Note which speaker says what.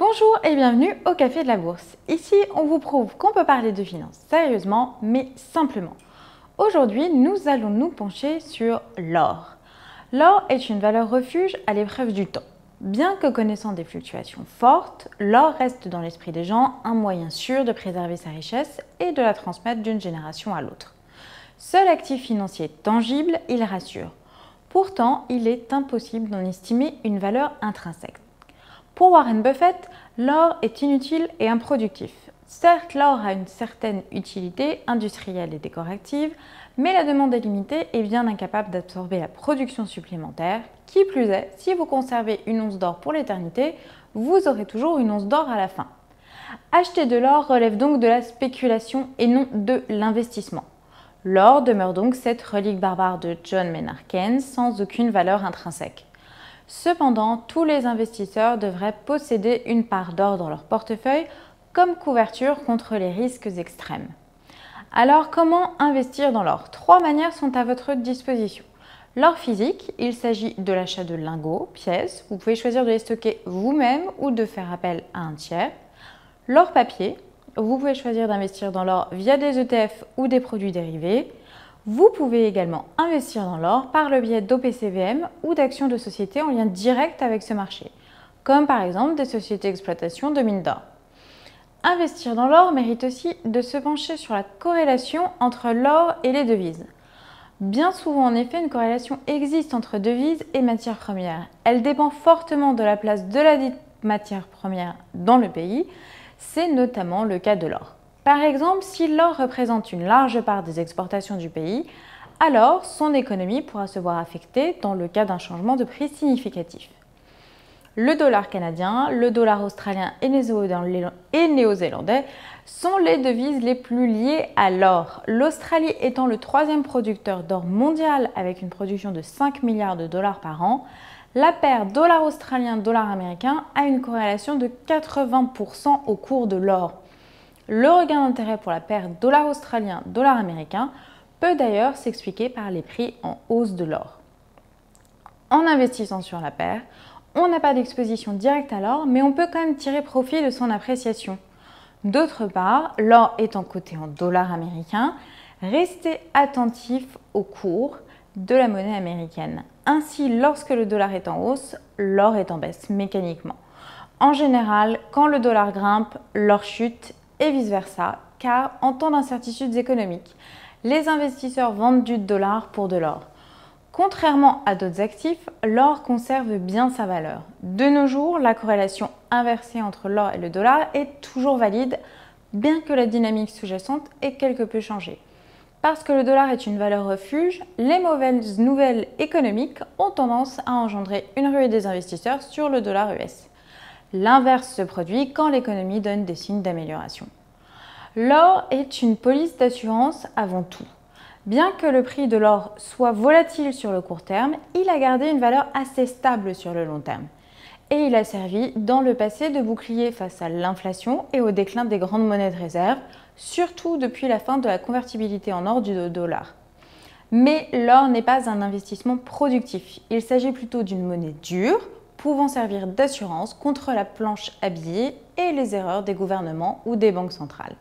Speaker 1: Bonjour et bienvenue au Café de la Bourse. Ici, on vous prouve qu'on peut parler de finances sérieusement, mais simplement. Aujourd'hui, nous allons nous pencher sur l'or. L'or est une valeur refuge à l'épreuve du temps. Bien que connaissant des fluctuations fortes, l'or reste dans l'esprit des gens un moyen sûr de préserver sa richesse et de la transmettre d'une génération à l'autre. Seul actif financier tangible, il rassure. Pourtant, il est impossible d'en estimer une valeur intrinsèque. Pour Warren Buffett, l'or est inutile et improductif. Certes, l'or a une certaine utilité industrielle et décorative, mais la demande est limitée et bien incapable d'absorber la production supplémentaire. Qui plus est, si vous conservez une once d'or pour l'éternité, vous aurez toujours une once d'or à la fin. Acheter de l'or relève donc de la spéculation et non de l'investissement. L'or demeure donc cette relique barbare de John Maynard Keynes sans aucune valeur intrinsèque. Cependant, tous les investisseurs devraient posséder une part d'or dans leur portefeuille comme couverture contre les risques extrêmes. Alors, comment investir dans l'or? Trois manières sont à votre disposition. L'or physique, il s'agit de l'achat de lingots, pièces. Vous pouvez choisir de les stocker vous-même ou de faire appel à un tiers. L'or papier, vous pouvez choisir d'investir dans l'or via des ETF ou des produits dérivés. Vous pouvez également investir dans l'or par le biais d'OPCVM ou d'actions de sociétés en lien direct avec ce marché, comme par exemple des sociétés d'exploitation de mines d'or. Investir dans l'or mérite aussi de se pencher sur la corrélation entre l'or et les devises. Bien souvent, en effet, une corrélation existe entre devises et matières premières. Elle dépend fortement de la place de la dite matière première dans le pays. C'est notamment le cas de l'or. Par exemple, si l'or représente une large part des exportations du pays, alors son économie pourra se voir affectée dans le cas d'un changement de prix significatif. Le dollar canadien, le dollar australien et néo-zélandais sont les devises les plus liées à l'or. L'Australie étant le troisième producteur d'or mondial avec une production de 5 milliards de dollars par an, la paire dollar australien-dollar américain a une corrélation de 80% au cours de l'or. Le regain d'intérêt pour la paire dollar australien-dollar américain peut d'ailleurs s'expliquer par les prix en hausse de l'or. En investissant sur la paire, on n'a pas d'exposition directe à l'or, mais on peut quand même tirer profit de son appréciation. D'autre part, l'or étant coté en dollars américains, restez attentif au cours de la monnaie américaine. Ainsi, lorsque le dollar est en hausse, l'or est en baisse mécaniquement. En général, quand le dollar grimpe, l'or chute et vice-versa, car en temps d'incertitudes économiques, les investisseurs vendent du dollar pour de l'or. Contrairement à d'autres actifs, l'or conserve bien sa valeur. De nos jours, la corrélation inversée entre l'or et le dollar est toujours valide, bien que la dynamique sous-jacente ait quelque peu changé. Parce que le dollar est une valeur refuge, les mauvaises nouvelles économiques ont tendance à engendrer une ruée des investisseurs sur le dollar US. L'inverse se produit quand l'économie donne des signes d'amélioration. L'or est une police d'assurance avant tout. Bien que le prix de l'or soit volatile sur le court terme, il a gardé une valeur assez stable sur le long terme. Et il a servi dans le passé de bouclier face à l'inflation et au déclin des grandes monnaies de réserve, surtout depuis la fin de la convertibilité en or du dollar. Mais l'or n'est pas un investissement productif. Il s'agit plutôt d'une monnaie dure, pouvant servir d'assurance contre la planche à billets et les erreurs des gouvernements ou des banques centrales.